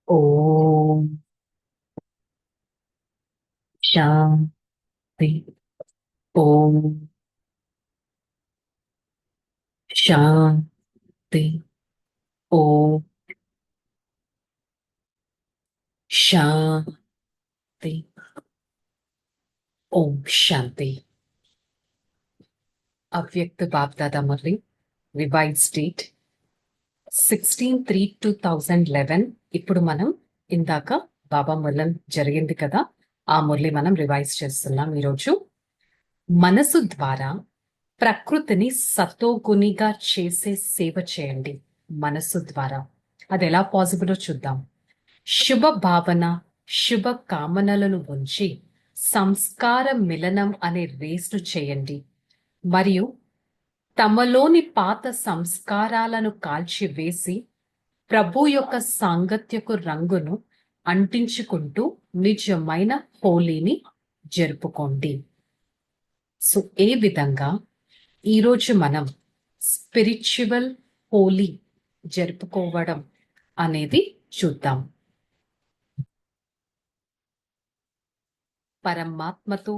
ఓం శాంతి. ఓం శాంతి. ఓం శాంతి. ఓం శాంతి. అవ్యక్త BapDada Murali, revise date 16/3/2011. ఇప్పుడు మనం ఇందాక బాబా మురళి జరిగింది కదా, ఆ మురళి మనం రివైజ్ చేస్తున్నాం. ఈరోజు మనసు ద్వారా ప్రకృతిని సతోగుణిగా చేసే సేవ చేయండి. మనసు ద్వారా అది ఎలా పాసిబుల్ చూద్దాం. శుభ భావన, శుభ కామనలను ఉంచి సంస్కార మిలనం అనే రేస్ను చేయండి. మరియు తమలోని పాత సంస్కారాలను కాల్చివేసి ప్రభు యొక్క సాంగత్యకు రంగును అంటించుకుంటూ నిజమైన హోలీని జరుపుకోండి. సో ఏ విధంగా ఈరోజు మనం స్పిరిచువల్ హోలీ జరుపుకోవడం అనేది చూద్దాం. పరమాత్మతో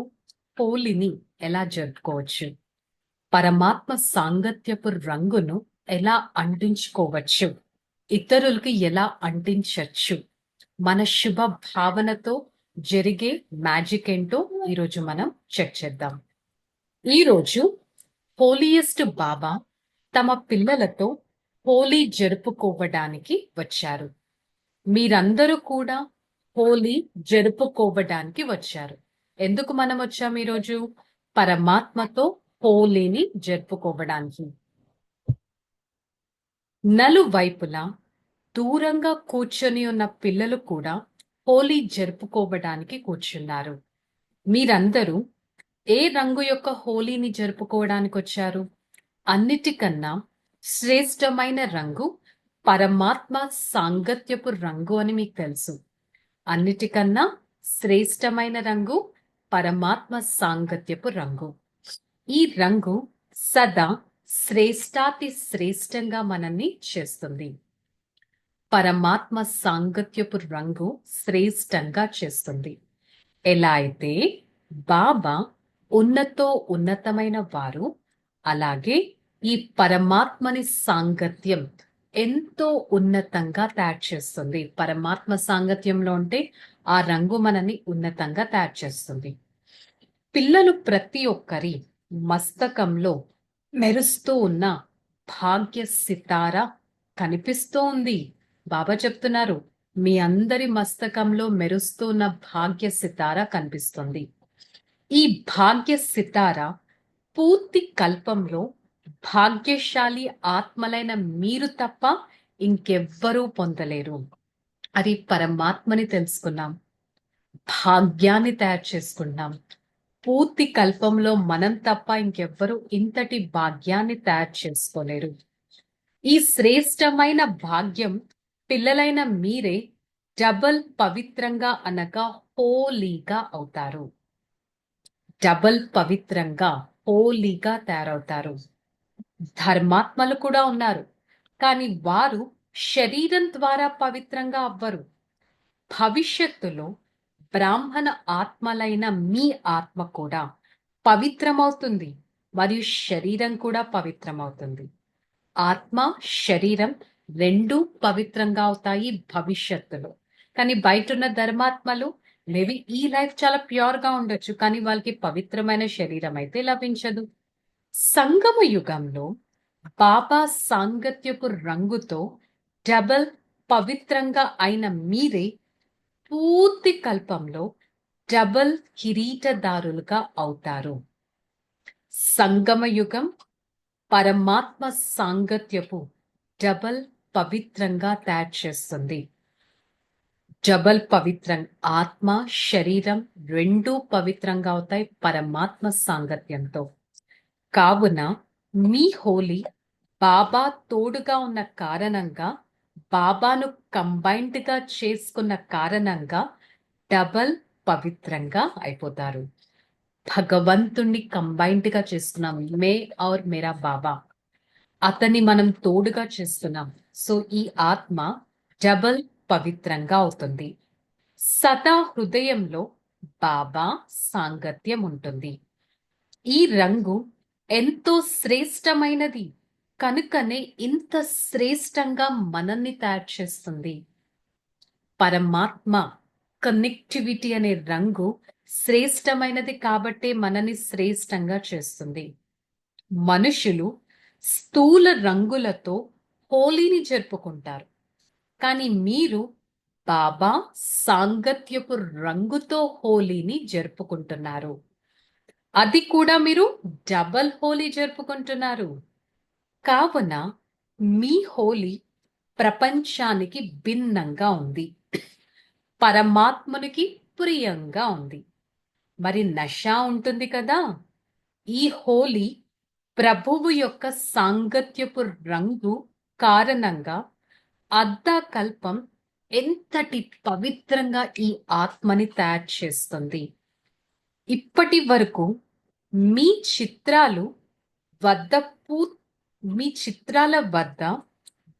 హోలీని ఎలా జరుపుకోవచ్చు, పరమాత్మ సాంగత్యపు రంగును ఎలా అంటించుకోవచ్చు, ఇతరులకి ఎలా అంటించచ్చు, మన శుభ భావనతో జరిగే మ్యాజిక్ ఏంటో ఈరోజు మనం చెక్ చేద్దాం. ఈరోజు హోలీయెస్ట్ బాబా తమ పిల్లలతో హోలీ జరుపుకోవడానికి వచ్చారు. మీరందరూ కూడా హోలీ జరుపుకోవడానికి వచ్చారు. ఎందుకు మనం వచ్చాం ఈరోజు? పరమాత్మతో హోలీని జరుపుకోవడానికి. నలువైపులా దూరంగా కూర్చొని ఉన్న పిల్లలు కూడా హోలీ జరుపుకోవడానికి కూర్చున్నారు. మీరందరూ ఏ రంగు యొక్క హోలీని జరుపుకోవడానికి వచ్చారు? అన్నిటికన్నా శ్రేష్టమైన రంగు పరమాత్మ సాంగత్యపు రంగు అని మీకు తెలుసు. అన్నిటికన్నా శ్రేష్టమైన రంగు పరమాత్మ సాంగత్యపు రంగు. ఈ రంగు సదా శ్రేష్టాతి శ్రేష్టంగా మనల్ని చేస్తుంది. పరమాత్మ సాంగత్యపు రంగు శ్రేష్టంగా చేస్తుంది. ఎలా అయితే బాబా ఉన్నతమైన వారు, అలాగే ఈ పరమాత్మని సాంగత్యం ఎంతో ఉన్నతంగా తయారు చేస్తుంది. పరమాత్మ సాంగత్యంలో ఉంటే ఆ రంగు మనని ఉన్నతంగా తయారు చేస్తుంది. పిల్లలు ప్రతి ఒక్కరి మస్తకంలో మెరుస్తూ ఉన్న భాగ్య సితార కనిపిస్తూ ఉంది. బాబా చెప్తున్నారు, మీ అందరి మస్తకంలో మెరుస్తూ ఉన్న భాగ్య సితార కనిపిస్తుంది. ఈ భాగ్య సితార పూర్తి కల్పంలో భాగ్యశాలి ఆత్మలైన మీరు తప్ప ఇంకెవ్వరూ పొందలేరు. అది పరమాత్మని తెలుసుకున్నాం, భాగ్యాన్ని తయారు చేసుకున్నాం. పూర్తి కల్పంలో మనం తప్ప ఇంకెవ్వరూ ఇంతటి భాగ్యాన్ని తయారు చేసుకోలేరు. ఈ శ్రేష్టమైన భాగ్యం పిల్లలైన మీరే డబల్ పవిత్రంగా అనగా హోలీగా అవుతారు. డబల్ పవిత్రంగా హోలీగా తయారవుతారు. ధర్మాత్మలు కూడా ఉన్నారు, కానీ వారు శరీరం ద్వారా పవిత్రంగా అవ్వరు. భవిష్యత్తులో బ్రాహ్మణ ఆత్మలైన మీ ఆత్మ కూడా పవిత్రమవుతుంది, మరియు శరీరం కూడా పవిత్రమవుతుంది. ఆత్మ శరీరం రెండు పవిత్రంగా అవుతాయి భవిష్యత్తులో. కానీ బయట ఉన్న ధర్మాత్మలు మేబీ ఈ లైఫ్ చాలా ప్యూర్ గా ఉండొచ్చు, కానీ వాళ్ళకి పవిత్రమైన శరీరం అయితే లభించదు. సంగమ యుగంలో బాబా సాంగత్యపు రంగుతో డబల్ పవిత్రంగా అయిన మీరే పూర్తి కల్పంలో డబల్ కిరీటదారులుగా అవుతారు. సంగమ యుగం పరమాత్మ సాంగత్యపు డబల్ పవిత్రంగా తయారు చేస్తుంది. డబల్ పవిత్రం, ఆత్మ శరీరం రెండూ పవిత్రంగా అవుతాయి పరమాత్మ సాంగత్యంతో. కావున మీ హోలీ బాబా తోడుగా ఉన్న కారణంగా, బాబాను కంబైన్డ్ గా చేసుకున్న కారణంగా డబల్ పవిత్రంగా అయిపోతారు. భగవంతుణ్ణి కంబైన్డ్ గా చేసుకున్నాం, మే ఔర్ మేరా బాబా, అతన్ని మనం తోడుగా చేస్తున్నాం. సో ఈ ఆత్మ డబల్ పవిత్రంగా అవుతుంది. సదా హృదయంలో బాబా సాంగత్యం ఉంటుంది. ఈ రంగు ఎంతో శ్రేష్టమైనది కనుకనే ఇంత శ్రేష్టంగా మనల్ని తయారు చేస్తుంది. పరమాత్మ కనెక్టివిటీ అనే రంగు శ్రేష్టమైనది కాబట్టే మనని శ్రేష్టంగా చేస్తుంది. మనుషులు స్థూల రంగులతో హోలీని జరుపుకుంటారు, కానీ మీరు బాబా సాంగత్యపు రంగుతో హోలీని జరుపుకుంటున్నారు. అది కూడా మీరు డబల్ హోలీ జరుపుకుంటున్నారు. కావున మీ హోలీ ప్రపంచానికి భిన్నంగా ఉంది, పరమాత్మునికి ప్రియంగా ఉంది. మరి నష ఉంటుంది కదా, ఈ హోలీ ప్రభువు యొక్క సాంగత్యపు రంగు కారణంగా అర్ధకల్పం ఎంతటి పవిత్రంగా ఈ ఆత్మని తయారు చేస్తుంది. ఇప్పటి వరకు మీ చిత్రాలు వద్ద మీ చిత్రాల వద్ద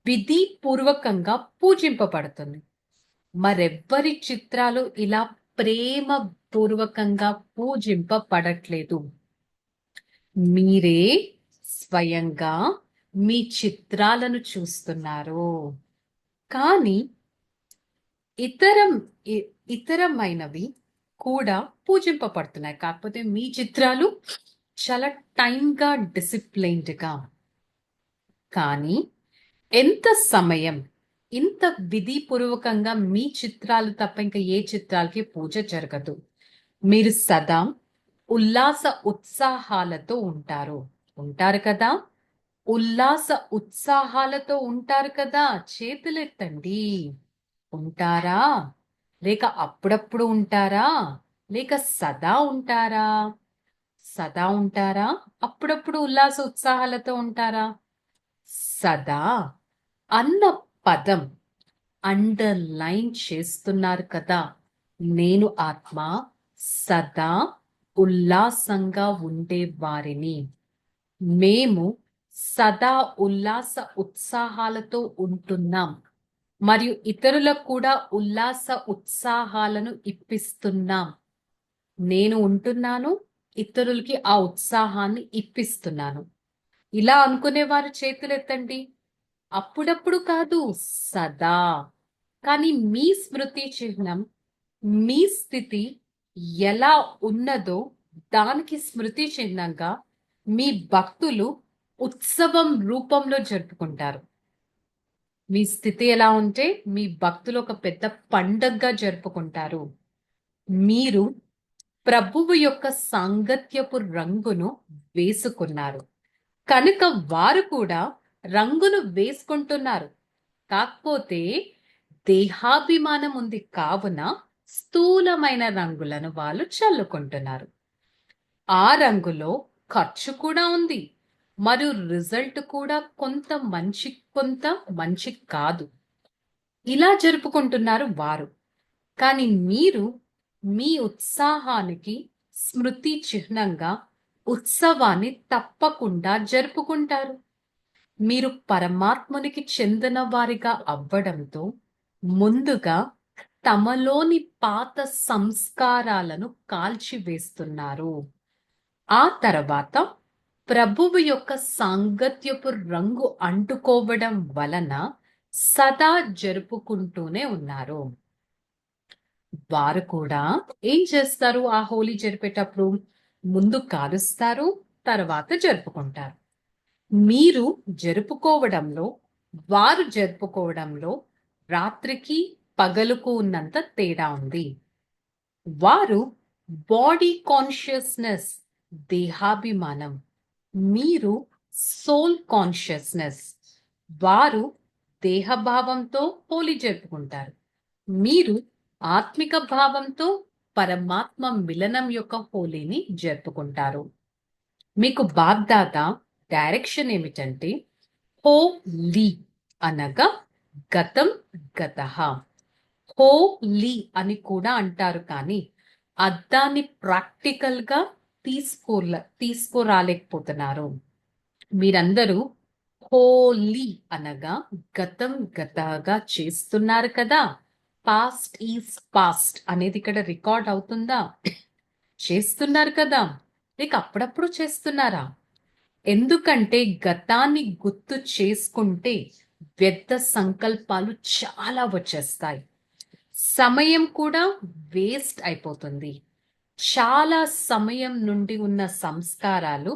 విధిపూర్వకంగా పూజింపబడుతుంది. మరెవ్వరి చిత్రాలు ఇలా ప్రేమ పూర్వకంగా పూజింపబడట్లేదు. మీరే స్వయంగా మీ చిత్రాలను చూస్తున్నారు, కానీ ఇతరమైనవి కూడా పూజింపబడుతున్నాయి. కాకపోతే మీ చిత్రాలు చాలా టైంగా, డిసిప్లైన్డ్గా. కానీ ఎంత సమయం, ఇంత విధిపూర్వకంగా మీ చిత్రాలు తప్ప ఇంకా ఏ చిత్రాలకి పూజ జరగదు. మీరు సదా ఉల్లాస ఉత్సాహాలతో ఉంటారు కదా, ఉల్లాస ఉత్సాహాలతో ఉంటారు కదా. చేతులెత్తండి. ఉంటారా? లేక అప్పుడప్పుడు ఉంటారా? లేక సదా ఉంటారా? సదా ఉంటారా? అప్పుడప్పుడు ఉల్లాస ఉత్సాహాలతో ఉంటారా? సదా అన్న పదం అండర్లైన్ చేస్తున్నారు కదా. నేను ఆత్మ సదా ఉల్లాసంగా ఉండే వారిని. మేము సదా ఉల్లాస ఉత్సాహాలతో ఉంటున్నాం మరియు ఇతరులకు కూడా ఉల్లాస ఉత్సాహాలను ఇప్పిస్తున్నాం. నేను ఉంటున్నాను, ఇతరులకి ఆ ఉత్సాహాన్ని ఇప్పిస్తున్నాను. ఇలా అనుకునేవారు చేతులెత్తండి. అప్పుడప్పుడు కాదు, సదా. కానీ మీ స్మృతి చిహ్నం, మీ స్థితి ఎలా ఉన్నదో దానికి స్మృతి చిహ్నంగా మీ భక్తులు ఉత్సవం రూపంలో జరుపుకుంటారు. మీ స్థితి ఎలా ఉంటే మీ భక్తులు ఒక పెద్ద పండగగా జరుపుకుంటారు. మీరు ప్రభువు యొక్క సాంగత్యపు రంగును వేసుకున్నారు కనుక వారు కూడా రంగును వేసుకుంటున్నారు. కాకపోతే దేహాభిమానం ఉంది కావున స్థూలమైన రంగులను వాళ్ళు చల్లుకుంటున్నారు. ఆ రంగులో ఖర్చు కూడా ఉంది మరియు రిజల్ట్ కూడా కొంత మంచి కాదు. ఇలా జరుపుకుంటున్నారు వారు. కానీ మీరు మీ ఉత్సాహానికి స్మృతి చిహ్నంగా ఉత్సవాన్ని తప్పకుండా జరుపుకుంటారు. మీరు పరమాత్మునికి చెందిన వారిగా అవ్వడంతో ముందుగా తమలోని పాత సంస్కారాలను కాల్చివేస్తున్నారు. ఆ తర్వాత ప్రభువు యొక్క సాంగత్యపు రంగు అంటుకోవడం వలన సదా జరుపుకుంటూనే ఉన్నారు. వారు కూడా ఏం చేస్తారు? ఆ హోలీ జరిపేటప్పుడు ముందు కాలుస్తారు, తర్వాత జరుపుకుంటారు. మీరు జరుపుకోవడంలో, వారు జరుపుకోవడంలో రాత్రికి పగలుకు ఉన్నంత తేడా ఉంది. వారు బాడీ కాన్షియస్నెస్, దేహాభిమానం. మీరు సోల్ కాన్షియస్నెస్. వారు దేహభావంతో హోలీ జరుపుకుంటారు. మీరు ఆత్మిక భావంతో పరమాత్మ మిలనం యొక్క హోలీని జరుపుకుంటారు. మీకు బాగ్దాదా డైరెక్షన్ ఏమిటంటే హోలీ అనగా గతం గతః. హోలీ అని కూడా అంటారు, కానీ అర్థాన్ని ప్రాక్టికల్ గా తీసుకురాలేకపోతున్నారు. మీరందరూ హోలీ అనగా గతం గతగా చేస్తున్నారు కదా. పాస్ట్ ఈజ్ పాస్ట్ అనేది ఇక్కడ రికార్డ్ అవుతుందా? చేస్తున్నారు కదా. ఇక అప్పుడప్పుడు చేస్తున్నారా? ఎందుకంటే గతాన్ని గుర్తు చేసుకుంటే వ్యర్థ సంకల్పాలు చాలా వచ్చేస్తాయి. సమయం కూడా వేస్ట్ అయిపోతుంది. చాలా సమయం నుండి ఉన్న సంస్కారాలు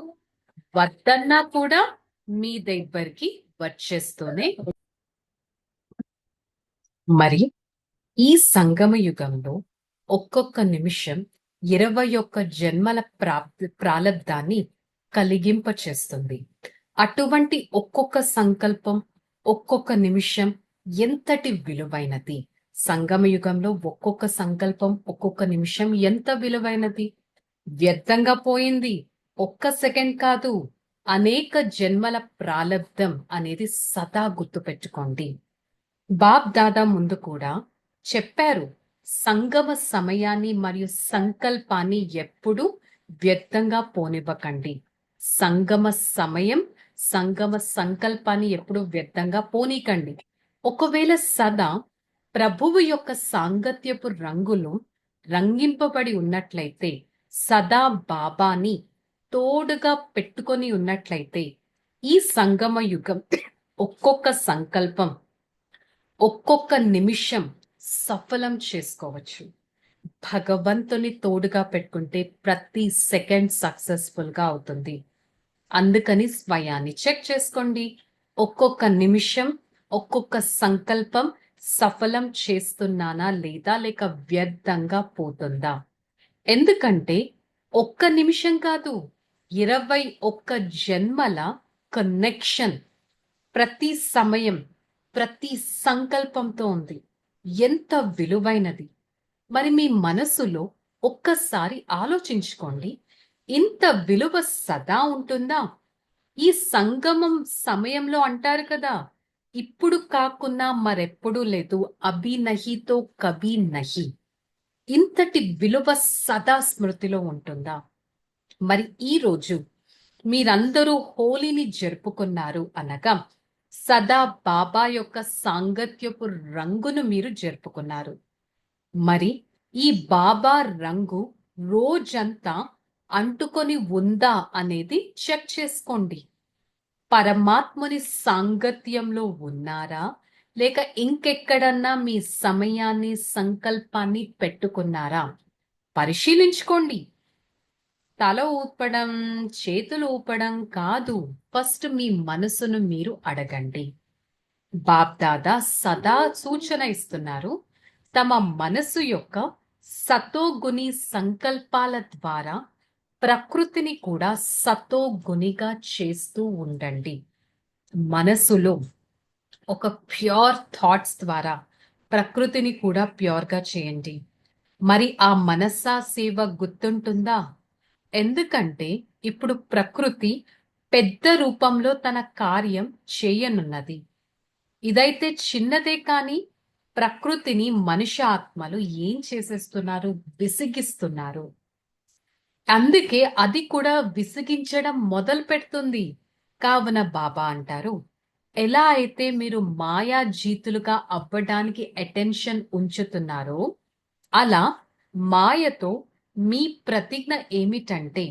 వద్దన్నా కూడా మీ దగ్గరికి వచ్చేస్తూనే. మరి ఈ సంగమ యుగంలో ఒక్కొక్క నిమిషం 21 జన్మల ప్రాలబ్ధాన్ని కలిగింప చేస్తుంది. అటువంటి ఒక్కొక్క సంకల్పం, ఒక్కొక్క నిమిషం ఎంతటి విలువైనది. సంగమ యుగంలో ఒక్కొక్క సంకల్పం, ఒక్కొక్క నిమిషం ఎంత విలువైనది. వ్యర్థంగా పోయింది ఒక్క సెకండ్ కాదు, అనేక జన్మల ప్రాలబ్ధం అనేది సదా గుర్తుపెట్టుకోండి. బాబ్ దాదా ముందు కూడా చెప్పారు, సంగమ సమయాన్ని మరియు సంకల్పాన్ని ఎప్పుడూ వ్యర్థంగా పోనివ్వకండి. సంగమ సమయం, సంగమ సంకల్పాన్ని ఎప్పుడూ వ్యర్థంగా పోనీకండి. ఒకవేళ సదా ప్రభువు యొక్క సాంగత్యపు రంగులు రంగింపబడి ఉన్నట్లయితే, సదా బాబాని తోడుగా పెట్టుకొని ఉన్నట్లయితే, ఈ సంగమ యుగం ఒక్కొక్క సంకల్పం, ఒక్కొక్క నిమిషం సఫలం చేసుకోవచ్చు. భగవంతుని తోడుగా పెట్టుకుంటే ప్రతి సెకండ్ సక్సెస్ఫుల్ గా అవుతుంది. అందుకని స్వయాన్ని చెక్ చేసుకోండి. ఒక్కొక్క నిమిషం, ఒక్కొక్క సంకల్పం సఫలం చేస్తున్నానా లేదా, లేక వ్యర్థంగా పోతుందా? ఎందుకంటే ఒక్క నిమిషం కాదు, 21 జన్మల కనెక్షన్ ప్రతి సమయం, ప్రతి సంకల్పంతో ఉంది. ఎంత విలువైనది. మరి మీ మనసులో ఒక్కసారి ఆలోచించుకోండి, ఇంత విలువ సదా ఉంటుందా? ఈ సంగమం సమయంలో అంటారు కదా, ఇప్పుడు కాకున్నా మరెప్పుడూ లేదు, అభి నహితో కభీ నహి. ఇంతటి విలువ సదా స్మృతిలో ఉంటుందా? మరి ఈ రోజు మీరందరూ హోలీని జరుపుకున్నారు అనగా సదా బాబా యొక్క సాంగత్యపు రంగును మీరు జరుపుకున్నారు. మరి ఈ బాబా రంగు రోజంతా అంటుకొని ఉందా అనేది చెక్ చేసుకోండి. పరమాత్ముని సాంగత్యంలో ఉన్నారా, లేక ఇంకెక్కడన్నా మీ సమయాన్ని, సంకల్పాన్ని పెట్టుకున్నారా? పరిశీలించుకోండి. తల ఊపడం, చేతులు ఊపడం కాదు, ఫస్ట్ మీ మనసును మీరు అడగండి. బాప్దాదా సదా సూచన ఇస్తున్నారు, తమ మనసు యొక్క సతోగుణి సంకల్పాల ద్వారా ప్రకృతిని కూడా సతోగుణిగా చేస్తూ ఉండండి. మనసులో ఒక ప్యూర్ థాట్స్ ద్వారా ప్రకృతిని కూడా ప్యూర్గా చేయండి. మరి ఆ మనసా సేవ గుర్తుంటుందా? ఎందుకంటే ఇప్పుడు ప్రకృతి పెద్ద రూపంలో తన కార్యం చేయనున్నది. ఇదైతే చిన్నదే కానీ ప్రకృతిని మనుష్య ఆత్మలు ఏం చేసేస్తున్నారు? విసిగిస్తున్నారు. అందుకే అది కూడా విసిగించడం మొదలు పెడుతుంది. కావున బాబా అంటారు, ఎలా అయితే మీరు మాయా జీతులుగా అవ్వడానికి అటెన్షన్ ఉంచుతున్నారో, అలా మాయతో మీ ప్రతిజ్ఞ ఏమిటంటే,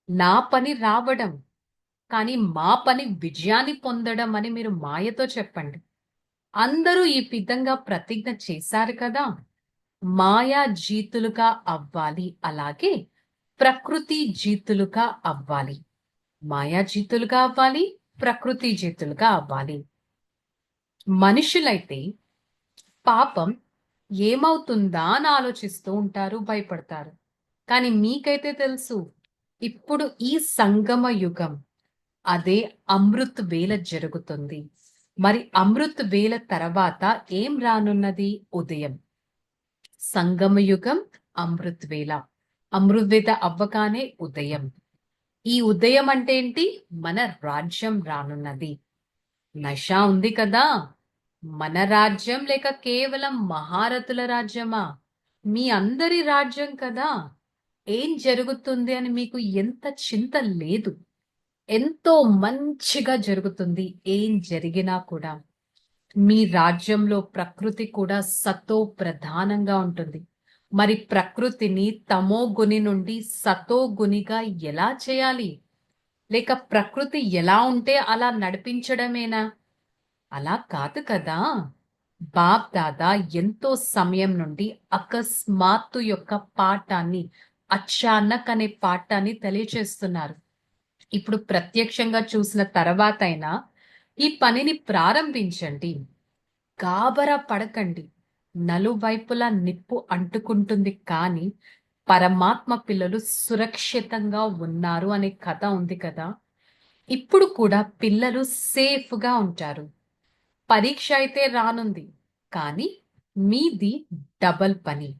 నా పని రావడం, కానీ మా పని విజయాన్ని పొందడం అని మీరు మాయతో చెప్పండి. అందరూ ఈ విధంగా ప్రతిజ్ఞ చేశారు కదా. మాయా జీతులుగా అవ్వాలి, అలాగే ప్రకృతి జీతులుగా అవ్వాలి. మాయా జీతులుగా అవ్వాలి, ప్రకృతి జీతులుగా అవ్వాలి. మనుషులైతే పాపం ఏమవుతుందా అని ఆలోచిస్తూ ఉంటారు, భయపడతారు. కానీ మీకైతే తెలుసు, ఇప్పుడు ఈ సంగమ యుగం అదే అమృత్ వేళ జరుగుతుంది. మరి అమృత్ వేళ తర్వాత ఏం రానున్నది? ఉదయం. సంగమ యుగం, అమృత్ వేళ. అమృత్ వేళ అవ్వగానే ఉదయం. ఈ ఉదయం అంటే ఏంటి? మన రాజ్యం రానున్నది. నష ఉంది కదా, మన రాజ్యం లేక కేవలం మహారథుల రాజ్యమా? మీ అందరి రాజ్యం కదా. ఏం జరుగుతుంది అని మీకు ఎంత చింత లేదు. ఎంతో మంచిగా జరుగుతుంది. ఏం జరిగినా కూడా మీ రాజ్యంలో ప్రకృతి కూడా సతో ప్రధానంగా ఉంటుంది. మరి ప్రకృతిని తమో గుణి నుండి సతో గుణిగా ఎలా చేయాలి? లేక ప్రకృతి ఎలా ఉంటే అలా నడిపించడమేనా? అలా కాదు కదా! బాప్ దాదా ఎంతో సమయం నుండి అకస్మాత్తు యొక్క పాఠాన్ని, అచానక్ అనే పాఠాన్ని తెలియచేస్తున్నారు. ఇప్పుడు ప్రత్యక్షంగా చూసిన తర్వాతైనా ఈ పనిని ప్రారంభించండి. గాబరా పడకండి. నలువైపులా నిప్పు అంటుకుంటుంది కానీ పరమాత్మ పిల్లలు సురక్షితంగా ఉన్నారు అనే కథ ఉంది కదా! ఇప్పుడు కూడా పిల్లలు సేఫ్‌గా ఉంటారు. పరీక్ష అయితే రానుంది. కానీ మీది డబల్ పని.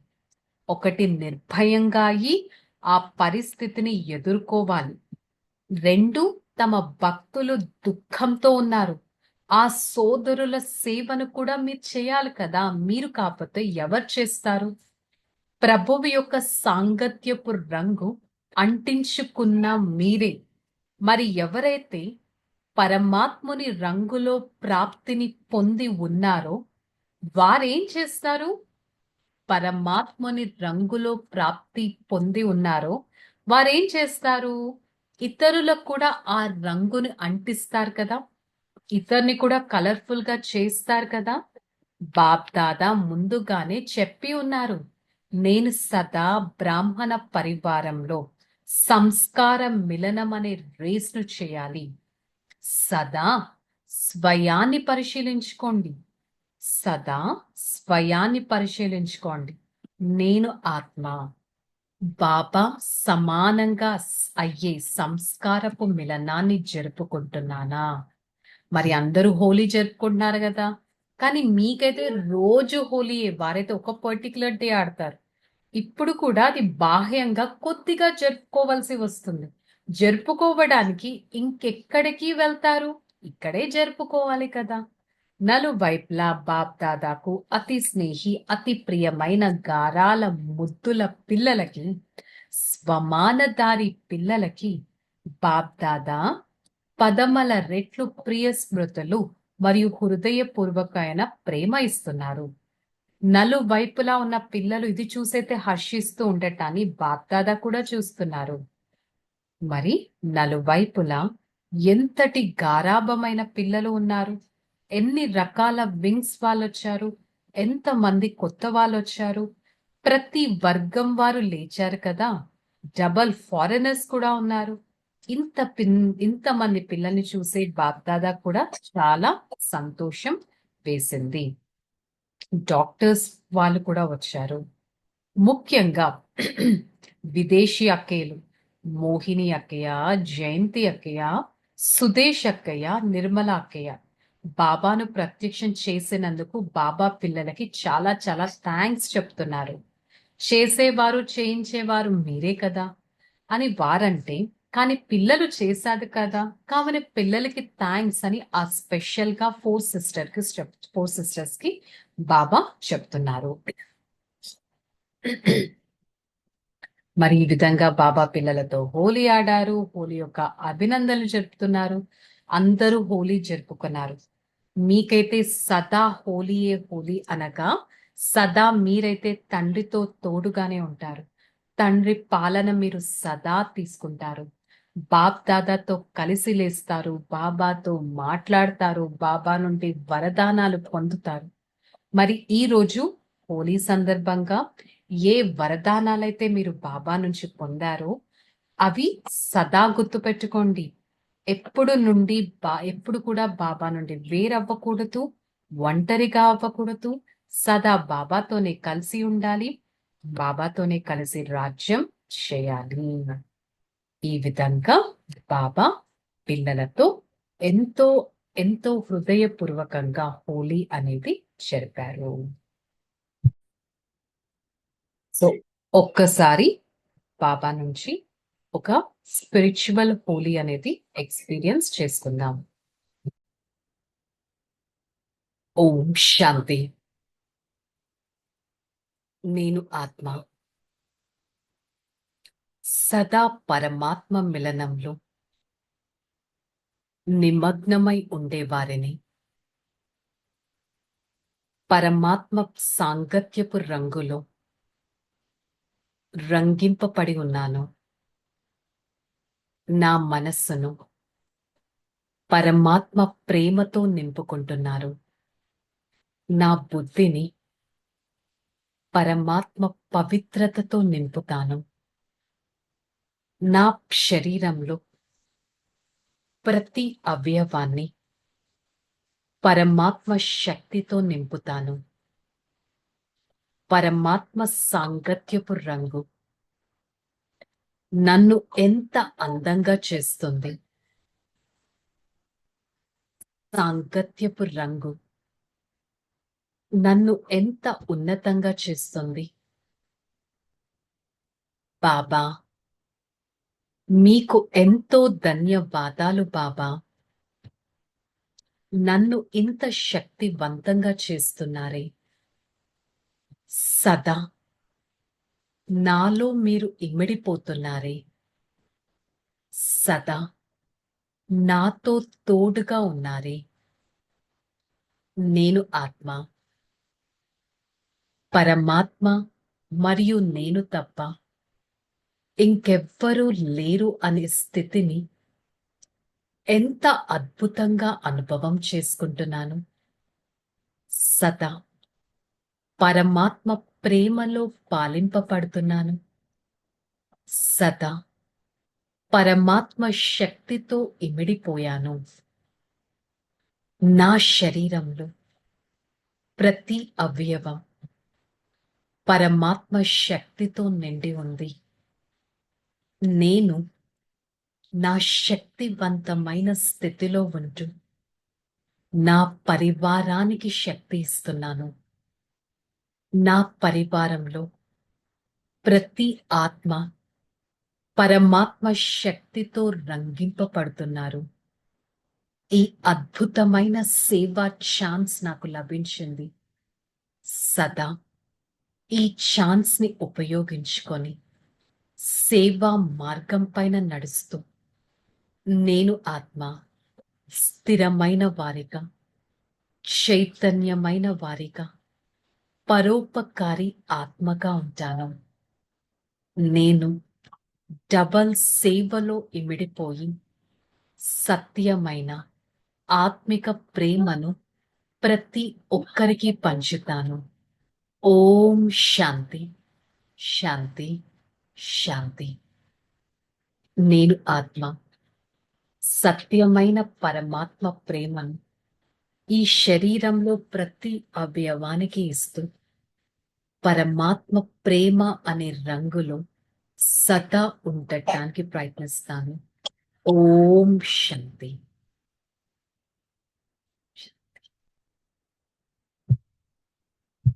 ఒకటి నిర్భయంగా అయ్యి ఆ పరిస్థితిని ఎదుర్కోవాలి. 2 తమ భక్తులు దుఃఖంతో ఉన్నారు. ఆ సోదరుల సేవను కూడా మీరు చేయాలి కదా! మీరు కాపోతే ఎవరు చేస్తారు? ప్రభువు యొక్క సాంగత్యపు రంగు అంటించుకున్న మీరే. మరి ఎవరైతే పరమాత్ముని రంగులో ప్రాప్తిని పొంది ఉన్నారో వారేం చేస్తారు? పరమాత్ముని రంగులో ప్రాప్తి పొంది ఉన్నారో వారేం చేస్తారు? ఇతరులకు కూడా ఆ రంగుని అంటిస్తారు కదా! ఇతరుని కూడా కలర్‌ఫుల్‌గా చేస్తారు కదా! బాప్ దాదా ముందుగానే చెప్పి ఉన్నారు. నేను సదా బ్రాహ్మణ పరివారంలో సంస్కార మిలనం అనే రేస్‌ను చేయాలి. సదా స్వయాన్ని పరిశీలించుకోండి. సదా స్వయాన్ని పరిశీలించుకోండి. నేను ఆత్మ. బాబా సమానంగా అయ్యే సంస్కారపు మిలనాన్ని జరుపుకుంటున్నానా? మరి అందరూ హోలీ జరుపుకుంటున్నారు గదా! కానీ మీకైతే రోజు హోలీయే. వారైతే ఒక పర్టిక్యులర్ డే ఆడతారు. ఇప్పుడు కూడా అది బాహ్యంగా కొద్దిగా జరుపుకోవాల్సి వస్తుంది. జరుపుకోవడానికి ఇంకెక్కడికి వెళ్తారు? ఇక్కడే జరుపుకోవాలి కదా! నలువైపులా బాప్ దాదాకు అతి స్నేహి, అతి ప్రియమైన గారాల ముద్దుల పిల్లలకి, స్వమానదారి పిల్లలకి బాప్ దాదా పదమల రెట్లు ప్రియ స్మృతులు మరియు హృదయపూర్వకమైన ప్రేమ ఇస్తున్నారు. నలువైపులా ఉన్న పిల్లలు ఇది చూసైతే హర్షిస్తూ ఉండటాన్ని బాప్ దాదా కూడా చూస్తున్నారు. మరి నలువైపులా ఎంతటి గారాబమైన పిల్లలు ఉన్నారు. ఎన్ని రకాల వింగ్స్ వాళ్ళొచ్చారు. ఎంతమంది కొత్త వాళ్ళొచ్చారు. ప్రతి వర్గం వారు లేచారు కదా! డబల్ ఫారినర్స్ కూడా ఉన్నారు. ఇంతమంది పిల్లల్ని చూసే బాప్దాదా కూడా చాలా సంతోషం వేసింది. డాక్టర్స్ వాళ్ళు కూడా వచ్చారు. ముఖ్యంగా విదేశీ అక్కయ్యలు మోహిని అక్కయ్య, జయంతి అక్కయ్య, సుదేశ్ అక్కయ్య, నిర్మల అక్కయ్య బాబాను ప్రత్యక్షం చేసినందుకు బాబా పిల్లలకి చాలా చాలా థ్యాంక్స్ చెప్తున్నారు. చేసేవారు చేయించేవారు మీరే కదా అని వారంటే, కానీ పిల్లలు చేశారు కదా కావున పిల్లలకి థ్యాంక్స్ అని ఆ స్పెషల్ గా ఫోర్ సిస్టర్స్ కి బాబా చెప్తున్నారు. మరి ఈ విధంగా బాబా పిల్లలతో హోలీ ఆడారు. హోలీ యొక్క అభినందనలు జరుపుతున్నారు. అందరూ హోలీ జరుపుకున్నారు. మీకైతే సదా హోలీయే హోలీ అనగా సదా మీరైతే తండ్రితో తోడుగానే ఉంటారు. తండ్రి పాలన మీరు సదా తీసుకుంటారు. బాప్ దాదాతో కలిసి లేస్తారు. బాబాతో మాట్లాడతారు. బాబా నుండి వరదానాలు పొందుతారు. మరి ఈ రోజు హోలీ సందర్భంగా ఏ వరదానాలైతే మీరు బాబా నుంచి పొందారో అవి సదా గుర్తుపెట్టుకోండి. ఎప్పుడు కూడా బాబా నుండి వేరవ్వకూడదు. ఒంటరిగా అవ్వకూడదు. సదా బాబాతోనే కలిసి ఉండాలి. బాబాతోనే కలిసి రాజ్యం చేయాలి. ఈ విధంగా బాబా పిల్లలతో ఎంతో ఎంతో హృదయపూర్వకంగా హోలీ అనేది జరిపారు. సో ఒక్కసారి బాబా నుంచి ఒక స్పిరిచువల్ హోలీ అనేది ఎక్స్పీరియన్స్ చేసుకుందాం. ఓం శాంతి. నేను ఆత్మ సదా పరమాత్మ మిలనంలో, నిమగ్నమై ఉండేవారిని పరమాత్మ సాంగత్యపు రంగులో రంగింపబడి ఉన్నాను. నా మనస్సును పరమాత్మ ప్రేమతో నింపుకుంటున్నారు. నా బుద్ధిని పరమాత్మ పవిత్రతతో నింపుతాను. నా శరీరంలో ప్రతి అవయవాన్ని పరమాత్మ శక్తితో నింపుతాను. పరమాత్మ సాంగత్యపు రంగు నన్ను ఎంత అందంగా చేస్తుంది. సాంగత్యపు రంగు నన్ను ఎంత ఉన్నతంగా చేస్తుంది. బాబా, మీకు ఎంతో ధన్యవాదాలు బాబా. నన్ను ఇంత శక్తివంతంగా చేస్తున్నారే. సదా నాలో మీరు ఇమిడిపోతున్నారే. సదా నాతో తోడుగా ఉన్నారే. నేను ఆత్మ, పరమాత్మ మరియు నేను తప్ప ఇంకెవ్వరూ లేరు అనే స్థితిని ఎంత అద్భుతంగా అనుభవం చేసుకుంటున్నాను. సదా పరమాత్మ ప్రేమలో పాలింపబడుతున్నాను. సదా పరమాత్మ శక్తితో ఇమిడిపోయాను. నా శరీరంలో ప్రతి అవయవం పరమాత్మ శక్తితో నిండి ఉంది. నేను నా శక్తివంతమైన స్థితిలో ఉంటూ నా పరివారానికి శక్తి ఇస్తున్నాను. నా పరివారంలో ప్రతి ఆత్మ పరమాత్మ శక్తితో రంగింపబడుతున్నారు. ఈ అద్భుతమైన సేవా ఛాన్స్ నాకు లభించింది. సదా ఈ ఛాన్స్ ని ఉపయోగించుకొని సేవా మార్గం పైన నడుస్తూ నేను ఆత్మ స్థిరమైన వారిగా, చైతన్యమైన వారిగా, పరోపకారి ఆత్మగా ఉంటాను. నేను డబల్ సేవలో ఇమిడిపోయి సత్యమైన ఆత్మిక ప్రేమను ప్రతి ఒక్కరికి పంచుతాను. ఓం శాంతి, శాంతి, శాంతి. నేను ఆత్మ సత్యమైన పరమాత్మ ప్రేమను ఈ శరీరంలో ప్రతి అవయవానికి ఇస్తూ పరమాత్మ ప్రేమ అనే రంగులో సదా ఉండటానికి ప్రయత్నిస్తాను. ఓం శాంతి.